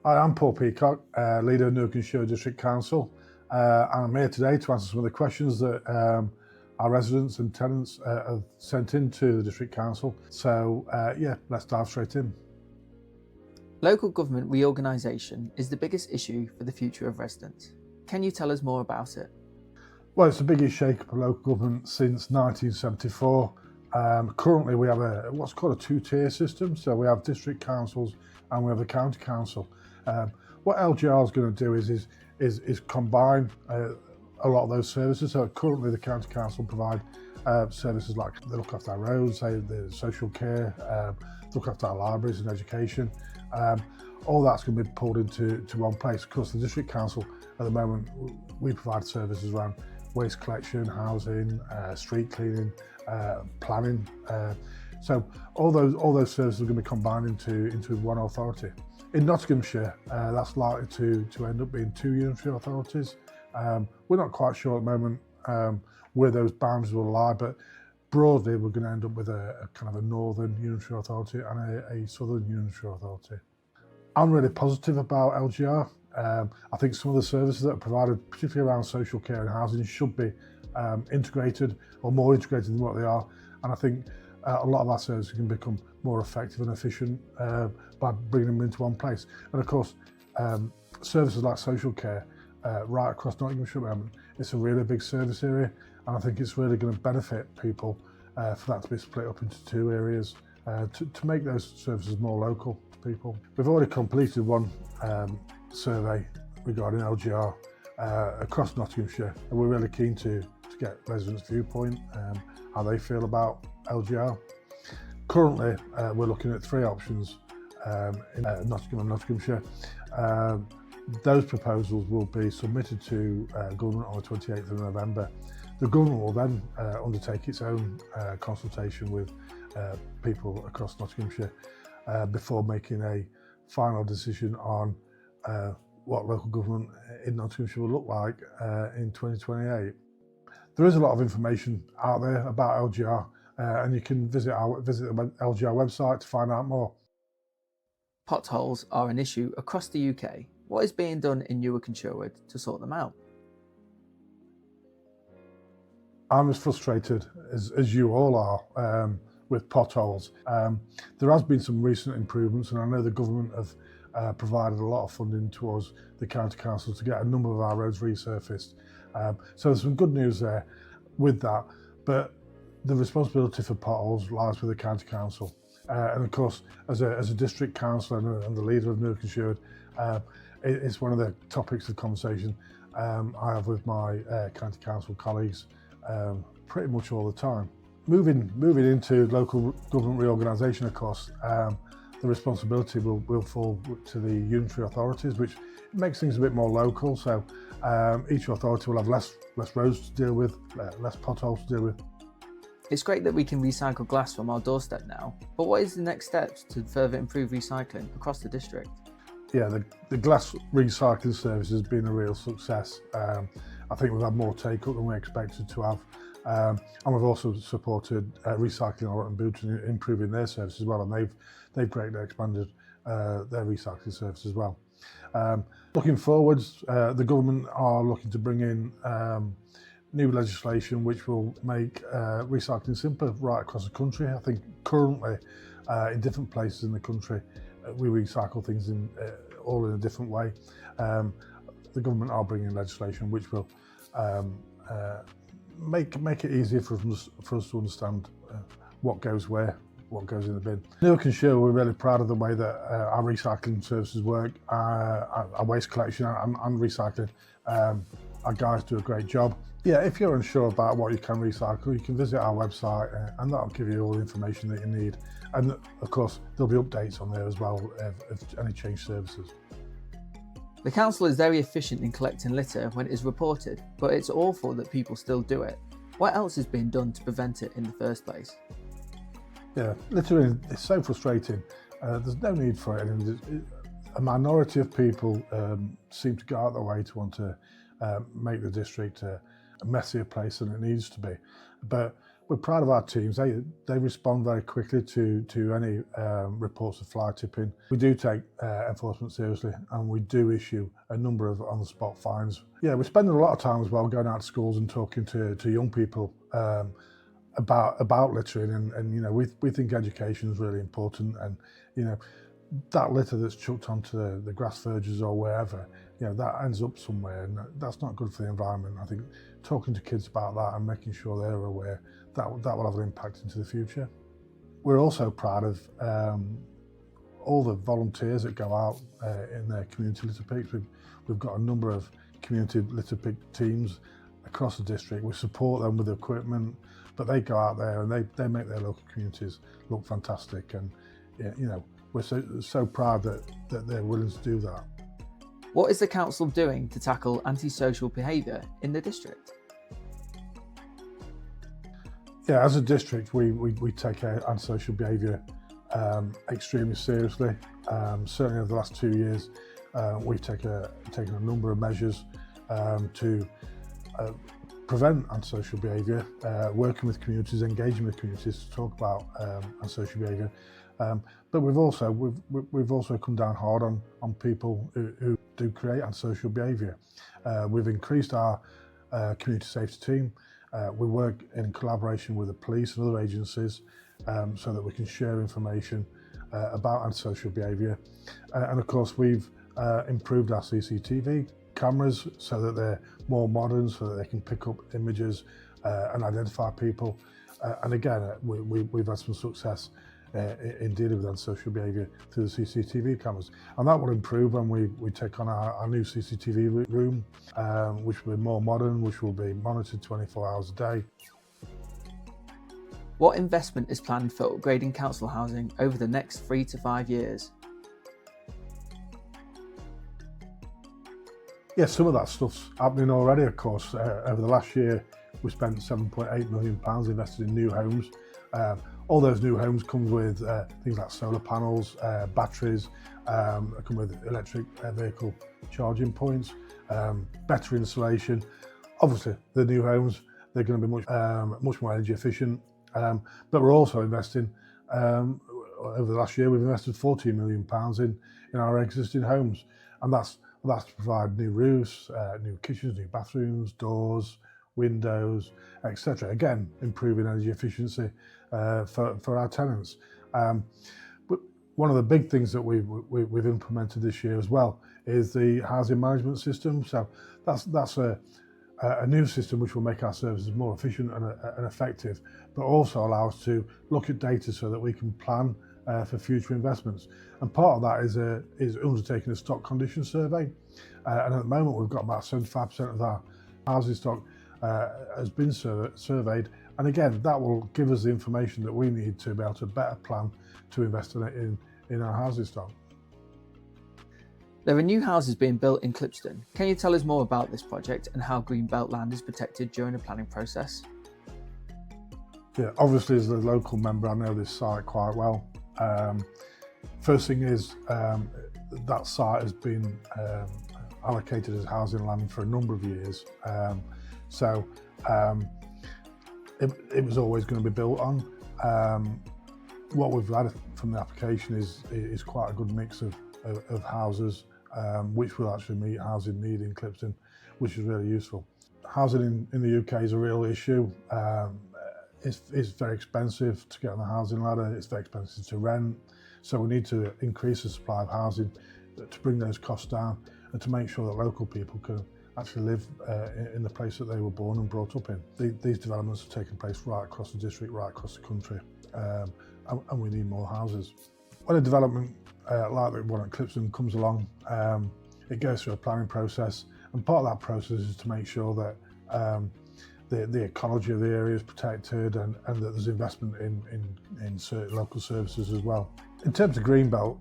Hi, I'm Paul Peacock, leader of Newark and Sherwood District Council. And I'm here today to answer some of the questions that our residents and tenants have sent into the District Council. So let's dive straight in. Local government reorganisation is the biggest issue for the future of residents. Can you tell us more about it? Well, it's the biggest shake-up of local government since 1974. Currently we have what's called a two-tier system. So we have district councils and we have the county council. What LGR is going to do is combine a lot of those services. So currently the county council provide services like they look after our roads, the social care, look after our libraries and education. All that's going to be pulled into one place. Of course, the district council at the moment, we provide services around waste collection, housing, street cleaning, planning. So all those services are going to be combined into one authority. In Nottinghamshire, that's likely to end up being two unitary authorities. We're not quite sure at the moment where those boundaries will lie, but broadly we're going to end up with a kind of a northern unitary authority and a southern unitary authority. I'm really positive about LGR. I think some of the services that are provided, particularly around social care and housing, should be integrated or more integrated than what they are. And I think a lot of our services can become more effective and efficient by bringing them into one place. And of course, services like social care right across Nottinghamshire at the moment, it's a really big service area, and I think it's really going to benefit people for that to be split up into two areas to make those services more local to people. We've already completed one survey regarding LGR across Nottinghamshire, and we're really keen to get residents' viewpoint, how they feel about LGR. Currently, we're looking at three options in Nottingham and Nottinghamshire. Those proposals will be submitted to government on the 28th of November. The government will then undertake its own consultation with people across Nottinghamshire before making a final decision on what local government in Nottinghamshire will look like in 2028. There is a lot of information out there about LGR, and you can visit the LGR website to find out more. Potholes are an issue across the UK. What is being done in Newark and Sherwood to sort them out? I'm as frustrated as you all are with potholes. There has been some recent improvements, and I know the government have provided a lot of funding towards the county council to get a number of our roads resurfaced. So there's some good news there with that, but the responsibility for potholes lies with the county council. And of course, as a district councillor and the leader of Newark and Sherwood, it's one of the topics of conversation I have with my county council colleagues pretty much all the time. Moving into local government reorganisation, of course, the responsibility will fall to the unitary authorities, which makes things a bit more local. So each authority will have less roads to deal with, less potholes to deal with. It's great that we can recycle glass from our doorstep now, but what is the next steps to further improve recycling across the district? Yeah, the glass recycling service has been a real success. I think we've had more take-up than we expected to have. And we've also supported Recycling Orton Boots in improving their service as well, and they've greatly expanded their recycling service as well. Looking forwards, the government are looking to bring in new legislation which will make recycling simpler right across the country. I think currently in different places in the country we recycle things all in a different way. The government are bringing legislation which will make it easier for us to understand what goes where, what goes in the bin. Newark and Sherwood, we're really proud of the way that our recycling services work, our waste collection and recycling. Our guys do a great job. Yeah, if you're unsure about what you can recycle, you can visit our website and that'll give you all the information that you need. And of course, there'll be updates on there as well if any change services. The council is very efficient in collecting litter when it is reported, but it's awful that people still do it. What else is being done to prevent it in the first place? Yeah, littering is so frustrating. There's no need for it. A minority of people seem to go out of their way to want to make the district a messier place than it needs to be. But We're proud of our teams. They respond very quickly to any reports of fly tipping. We do take enforcement seriously, and we do issue a number of on-the-spot fines. Yeah, we're spending a lot of time as well going out to schools and talking to young people about littering, and you know, we think education is really important, and you know, that litter that's chucked onto the grass verges or wherever, you know, that ends up somewhere, and that's not good for the environment. I think talking to kids about that and making sure they're aware, that will have an impact into the future. We're also proud of all the volunteers that go out in their community litter picks. We've got a number of community litter pick teams across the district. We support them with equipment, but they go out there and they make their local communities look fantastic, and you know, we're so proud that they're willing to do that. What is the council doing to tackle antisocial behaviour in the district? Yeah, as a district, we take antisocial behaviour extremely seriously. Certainly over the last 2 years, we've taken a number of measures to prevent antisocial behaviour, working with communities, engaging with communities to talk about antisocial behaviour. But we've also come down hard on people who do create antisocial behaviour. We've increased our community safety team. We work in collaboration with the police and other agencies so that we can share information about antisocial behaviour. And of course, we've improved our CCTV cameras so that they're more modern, so that they can pick up images and identify people. And again, we've had some success in dealing with antisocial behaviour through the CCTV cameras. And that will improve when we take on our new CCTV room, which will be more modern, which will be monitored 24 hours a day. What investment is planned for upgrading council housing over the next 3 to 5 years? Yeah, some of that stuff's happening already, of course. Over the last year, we spent £7.8 million invested in new homes. All those new homes come with things like solar panels, batteries, come with electric vehicle charging points, better insulation. Obviously, the new homes, they're going to be much more energy efficient. But we're also investing, over the last year, we've invested £14 million in our existing homes. And that's to provide new roofs, new kitchens, new bathrooms, doors, windows, etc. Again, improving energy efficiency for our tenants. But one of the big things that we've implemented this year as well is the housing management system. So that's a new system which will make our services more efficient and effective, but also allow us to look at data so that we can plan for future investments. And part of that is undertaking a stock condition survey. And at the moment, we've got about 75% of our housing stock has been surveyed. And again, that will give us the information that we need to be able to better plan to invest in our housing stock. There are new houses being built in Clipston. Can you tell us more about this project and how Greenbelt land is protected during the planning process? Yeah, obviously as the local member, I know this site quite well. First thing is that site has been allocated as housing land for a number of years. So it was always going to be built on. What we've had from the application is quite a good mix of houses, which will actually meet housing need in Clipston, which is really useful. Housing in the UK is a real issue. It's very expensive to get on the housing ladder, it's very expensive to rent, so we need to increase the supply of housing to bring those costs down and to make sure that local people can actually live in the place that they were born and brought up in. These developments are taking place right across the district, right across the country, and we need more houses. When a development like the one at Clipston comes along, it goes through a planning process, and part of that process is to make sure that the ecology of the area is protected and that there's investment in certain local services as well. In terms of Greenbelt,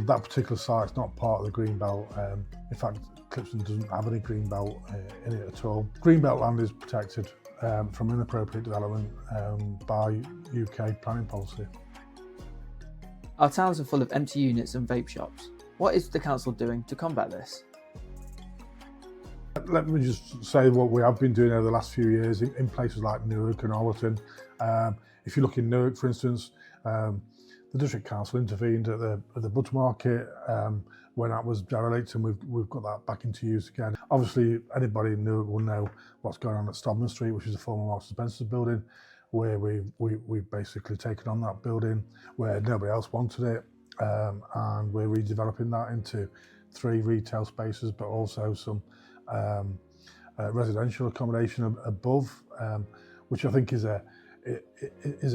that particular site is not part of the Greenbelt. In fact, Clipston doesn't have any Greenbelt in it at all. Greenbelt land is protected from inappropriate development by UK planning policy. Our towns are full of empty units and vape shops. What is the council doing to combat this? Let me just say what we have been doing over the last few years in places like Newark and Allerton. If you look in Newark, for instance, the District Council intervened at the Butcher Market when that was derelict, and we've got that back into use again. Obviously, anybody in Newark will know what's going on at Stodman Street, which is a former Marks and Spencer's building, where we've basically taken on that building where nobody else wanted it, and we're redeveloping that into 3 retail spaces, but also some residential accommodation above, which I think is a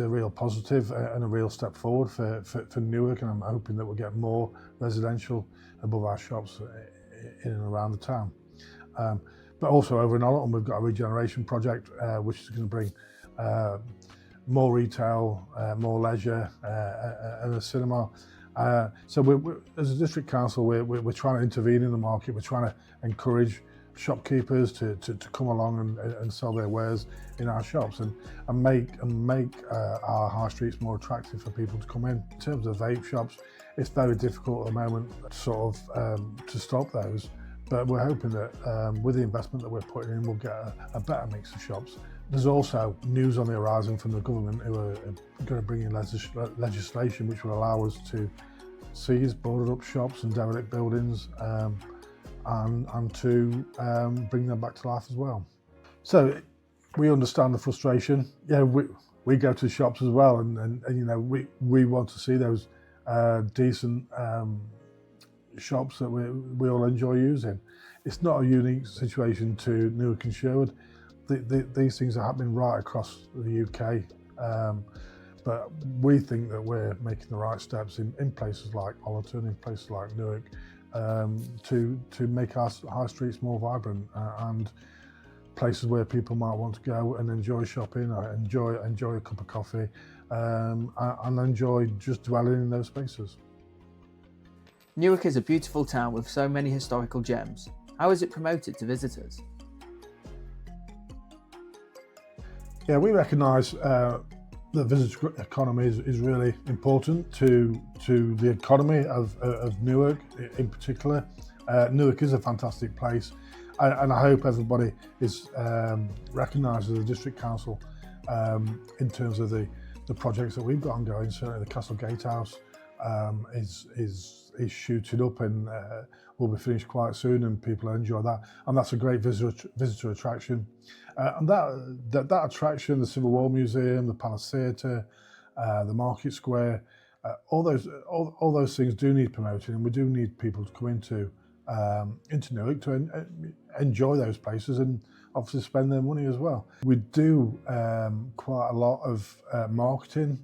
real positive and a real step forward for Newark, and I'm hoping that we'll get more residential above our shops in and around the town. But also over in Allerton, we've got a regeneration project which is going to bring more retail, more leisure, and a cinema. So we're, as a district council, we're trying to intervene in the market. We're trying to encourage shopkeepers to come along and sell their wares in our shops and make our high streets more attractive for people to come in. In terms of vape shops, it's very difficult at the moment to stop those, but we're hoping that with the investment that we're putting in, we'll get a better mix of shops. There's also news on the horizon from the government who are going to bring in legislation which will allow us to seize boarded up shops and derelict buildings and to bring them back to life as well. So we understand the frustration. Yeah, we go to shops as well, and you know, we want to see those decent shops that we all enjoy using. It's not a unique situation to Newark and Sherwood. These things are happening right across the UK, but we think that we're making the right steps in places like Allerton, in places like Newark, to make our high streets more vibrant and places where people might want to go and enjoy shopping, or enjoy a cup of coffee, and enjoy just dwelling in those spaces. Newark is a beautiful town with so many historical gems. How is it promoted to visitors? Yeah, we recognise the visitor economy is really important to the economy of Newark in particular. Newark is a fantastic place, and I hope everybody is recognised as a district council in terms of the projects that we've got ongoing. Certainly the Castle Gatehouse is shooting up and will be finished quite soon, and people enjoy that, and that's a great visitor attraction. And that attraction, the Civil War Museum, the Palace Theatre, the Market Square, all those things do need promoting, and we do need people to come into Newark to enjoy those places and obviously spend their money as well. We do quite a lot of marketing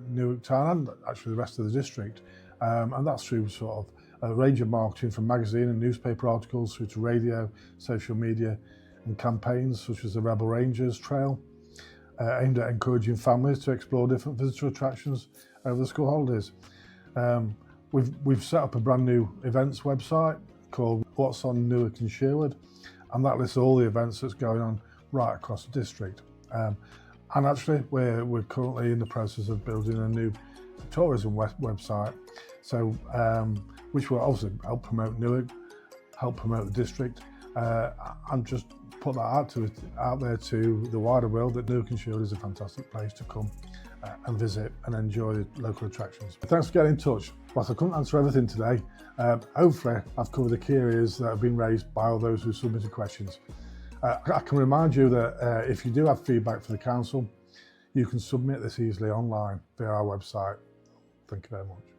Newark Town and actually the rest of the district, and that's through sort of a range of marketing from magazine and newspaper articles through to radio, social media, and campaigns such as the Rebel Rangers Trail, aimed at encouraging families to explore different visitor attractions over the school holidays. We've set up a brand new events website called What's on Newark and Sherwood, and that lists all the events that's going on right across the district. And actually we're currently in the process of building a new tourism website, so which will also help promote Newark, help promote the district, and just put that out there to the wider world that Newark and Sherwood is a fantastic place to come and visit and enjoy the local attractions. Thanks for getting in touch. Whilst I couldn't answer everything today, hopefully I've covered the key areas that have been raised by all those who submitted questions. I can remind you that if you do have feedback for the council, you can submit this easily online via our website. Thank you very much.